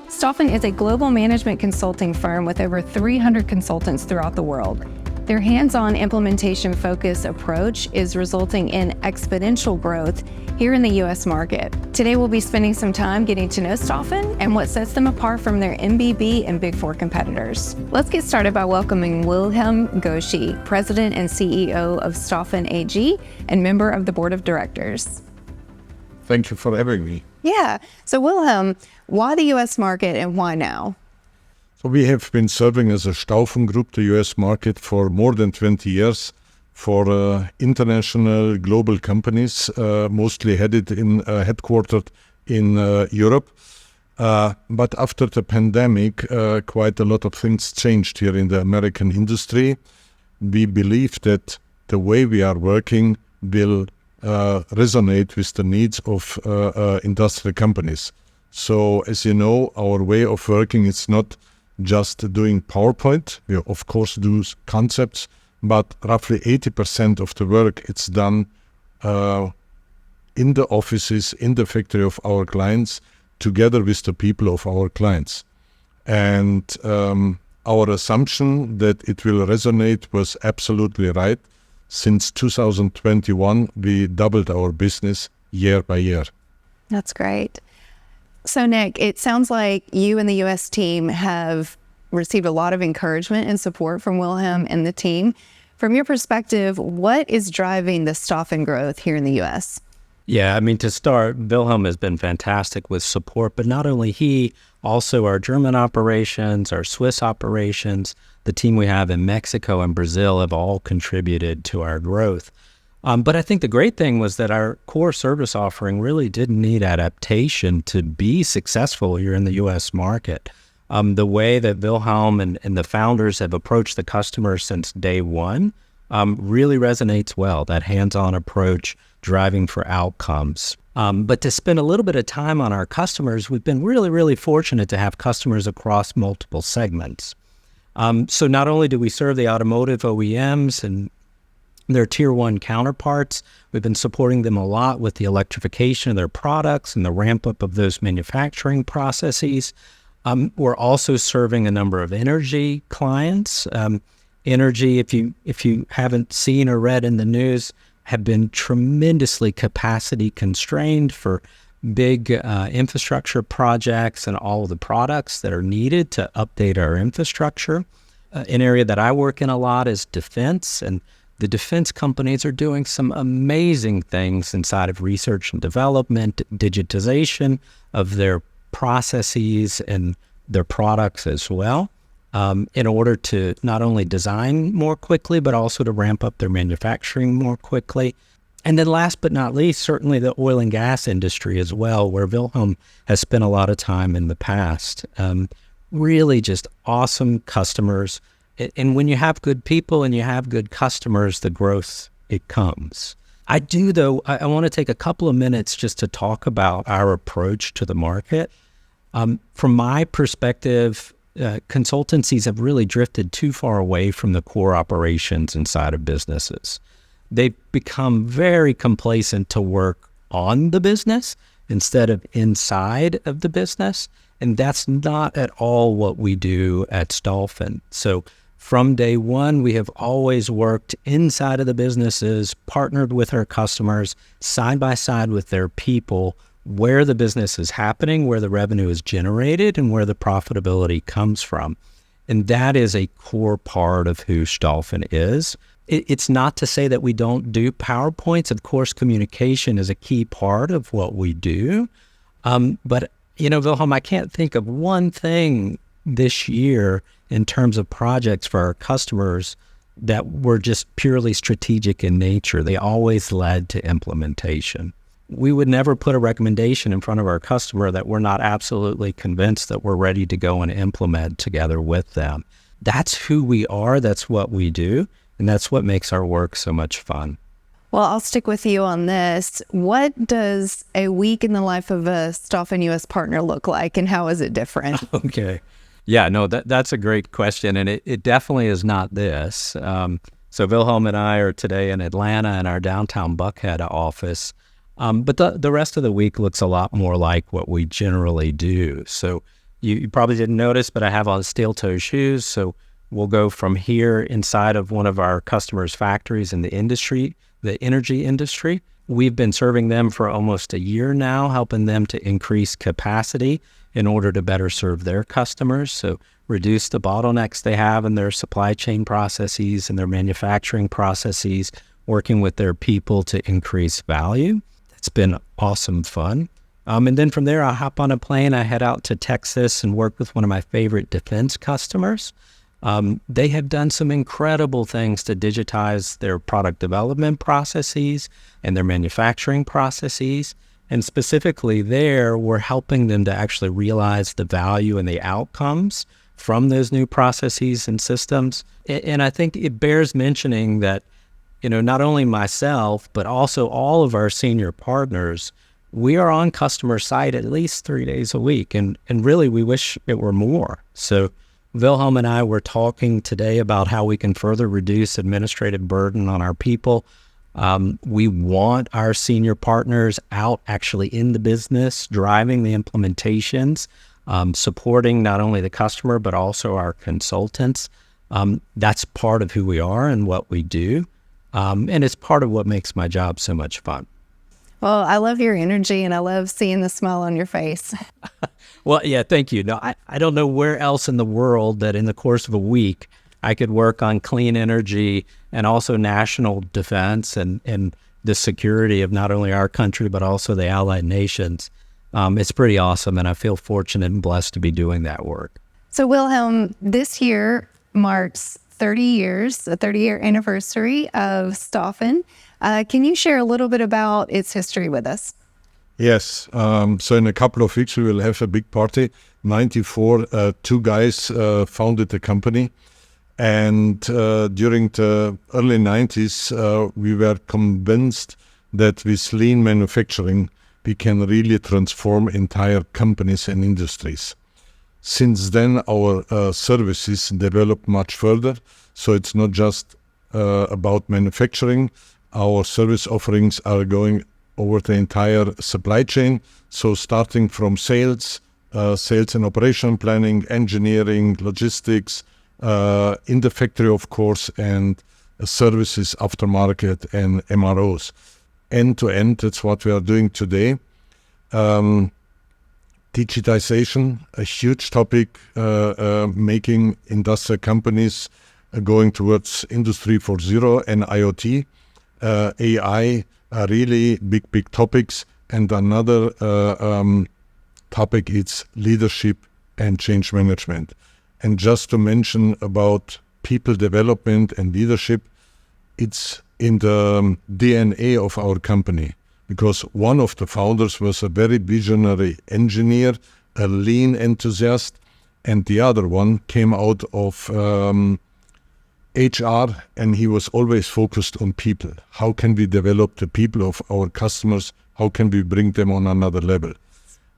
Staufen is a global management consulting firm with over 300 consultants throughout the world. Their hands-on implementation-focused approach is resulting in exponential growth here in the U.S. market. Today, we'll be spending some time getting to know Staufen and what sets them apart from their MBB and Big Four competitors. Let's get started by welcoming Wilhelm Goschy, President and CEO of Staufen AG and member of the Board of Directors. Thank you for having me. Yeah. So Wilhelm, why the U.S. market and why now? So we have been serving as a Staufen Group, the U.S. market, for more than 20 years for international global companies, mostly headquartered in Europe. But after the pandemic, quite a lot of things changed here in the American industry. We believe that the way we are working will resonate with the needs of industrial companies. So as you know, our way of working is not just doing PowerPoint. We of course do concepts, but roughly 80% of the work it's done in the offices, in the factory of our clients, together with the people of our clients. And our assumption that it will resonate was absolutely right. Since 2021, we doubled our business year by year. That's great. So Nick, it sounds like you and the U.S. team have received a lot of encouragement and support from Wilhelm and the team. From your perspective, what is driving the Staufen growth here in the U.S.? Yeah, I mean, to start, Wilhelm has been fantastic with support, but not only he, also our German operations, our Swiss operations, the team we have in Mexico and Brazil have all contributed to our growth. But I think the great thing was that our core service offering really didn't need adaptation to be successful here in the U.S. market. The way that Wilhelm and the founders have approached the customer since day one really resonates well, that hands-on approach, driving for outcomes. But to spend a little bit of time on our customers, we've been really, really fortunate to have customers across multiple segments. So not only do we serve the automotive OEMs and their tier one counterparts, we've been supporting them a lot with the electrification of their products and the ramp up of those manufacturing processes. We're also serving a number of energy clients. Energy, if you haven't seen or read in the news, have been tremendously capacity constrained for big infrastructure projects and all of the products that are needed to update our infrastructure. An area that I work in a lot is defense, and the defense companies are doing some amazing things inside of research and development, digitization of their processes and their products as well, in order to not only design more quickly, but also to ramp up their manufacturing more quickly. And then last but not least, certainly the oil and gas industry as well, where Wilhelm has spent a lot of time in the past. Really just awesome customers. And when you have good people and you have good customers, the growth, it comes. I do, though, I want to take a couple of minutes just to talk about our approach to the market. From my perspective, consultancies have really drifted too far away from the core operations inside of businesses. They've become very complacent to work on the business instead of inside of the business. And that's not at all what we do at Staufen. So from day one, we have always worked inside of the businesses, partnered with our customers, side by side with their people, where the business is happening, where the revenue is generated, and where the profitability comes from. And that is a core part of who Staufen is. It's not to say that we don't do PowerPoints. Of course, communication is a key part of what we do. But, you know, Wilhelm, I can't think of one thing this year in terms of projects for our customers that were just purely strategic in nature. They always led to implementation. We would never put a recommendation in front of our customer that we're not absolutely convinced that we're ready to go and implement together with them. That's who we are, that's what we do, and that's what makes our work so much fun. Well, I'll stick with you on this. What does a week in the life of a Staufen U.S. partner look like, and how is it different? Okay. Yeah, no, that's a great question, and it definitely is not this. So Wilhelm and I are today in Atlanta in our downtown Buckhead office. But the rest of the week looks a lot more like what we generally do. So You probably didn't notice, but I have on steel-toe shoes. So we'll go from here inside of one of our customers' factories in the industry, the energy industry. We've been serving them for almost a year now, helping them to increase capacity in order to better serve their customers. So reduce the bottlenecks they have in their supply chain processes and their manufacturing processes, working with their people to increase value. It's been awesome fun. And then from there, I hop on a plane, I head out to Texas and work with one of my favorite defense customers. They have done some incredible things to digitize their product development processes and their manufacturing processes. And specifically there, we're helping them to actually realize the value and the outcomes from those new processes and systems. And I think it bears mentioning that, not only myself, but also all of our senior partners, we are on customer site at least 3 days a week. And really, we wish it were more. So Wilhelm and I were talking today about how we can further reduce administrative burden on our people. We want our senior partners out actually in the business, driving the implementations, supporting not only the customer, but also our consultants. That's part of who we are and what we do. And it's part of what makes my job so much fun. Well, I love your energy and I love seeing the smile on your face. Well, yeah, thank you. No, I don't know where else in the world that in the course of a week I could work on clean energy and also national defense and the security of not only our country, but also the allied nations. It's pretty awesome, and I feel fortunate and blessed to be doing that work. So Wilhelm, this year marks 30 years, the 30-year anniversary of Staufen. Can you share a little bit about its history with us? Yes. So in a couple of weeks, we will have a big party. 94, two guys founded the company. And during the early 90s, we were convinced that with lean manufacturing, we can really transform entire companies and industries. Since then, our services developed much further. So it's not just about manufacturing. Our service offerings are going over the entire supply chain. So starting from sales and operation planning, engineering, logistics, in the factory, of course, and services, aftermarket, and MROs. End to end, that's what we are doing today. Digitization, a huge topic, making industrial companies going towards Industry 4.0 and IoT. AI are really big topics. And another topic is leadership and change management. And just to mention about people development and leadership, it's in the DNA of our company, because one of the founders was a very visionary engineer, a lean enthusiast, and the other one came out of HR, and he was always focused on people. How can we develop the people of our customers? How can we bring them on another level?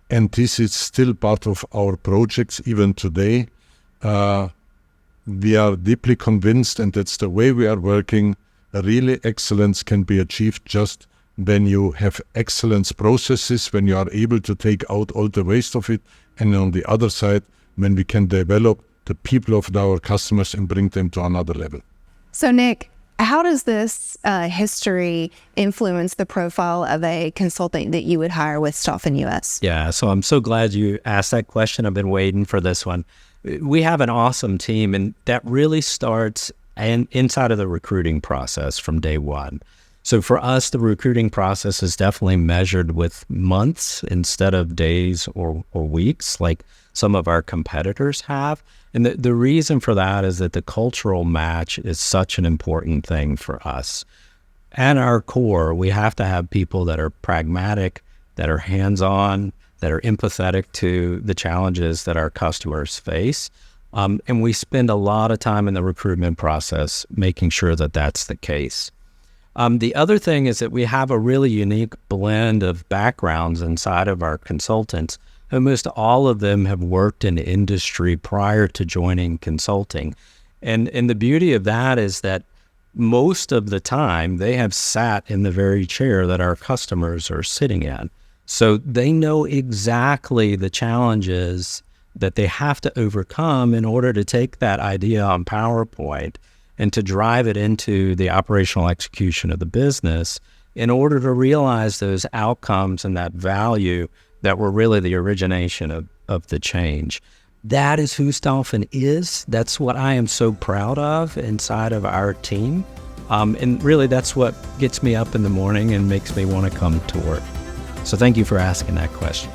And this is still part of our projects even today. We are deeply convinced, and that's the way we are working, really excellence can be achieved just when you have excellence processes, when you are able to take out all the waste of it, and on the other side, when we can develop the people of our customers and bring them to another level. So Nick, how does this history influence the profile of a consultant that you would hire with Staufen US? Yeah, so I'm so glad you asked that question. I've been waiting for this one. We have an awesome team, and that really starts inside of the recruiting process from day one. So for us, the recruiting process is definitely measured with months instead of days or weeks, like some of our competitors have. And the reason for that is that the cultural match is such an important thing for us. At our core, we have to have people that are pragmatic, that are hands-on, that are empathetic to the challenges that our customers face. And we spend a lot of time in the recruitment process making sure that that's the case. The other thing is that we have a really unique blend of backgrounds inside of our consultants. Almost all of them have worked in industry prior to joining consulting. And the beauty of that is that most of the time they have sat in the very chair that our customers are sitting in. So they know exactly the challenges that they have to overcome in order to take that idea on PowerPoint and to drive it into the operational execution of the business in order to realize those outcomes and that value that were really the origination of the change. That is who Staufen is. That's what I am so proud of inside of our team. And really, that's what gets me up in the morning and makes me want to come to work. So thank you for asking that question.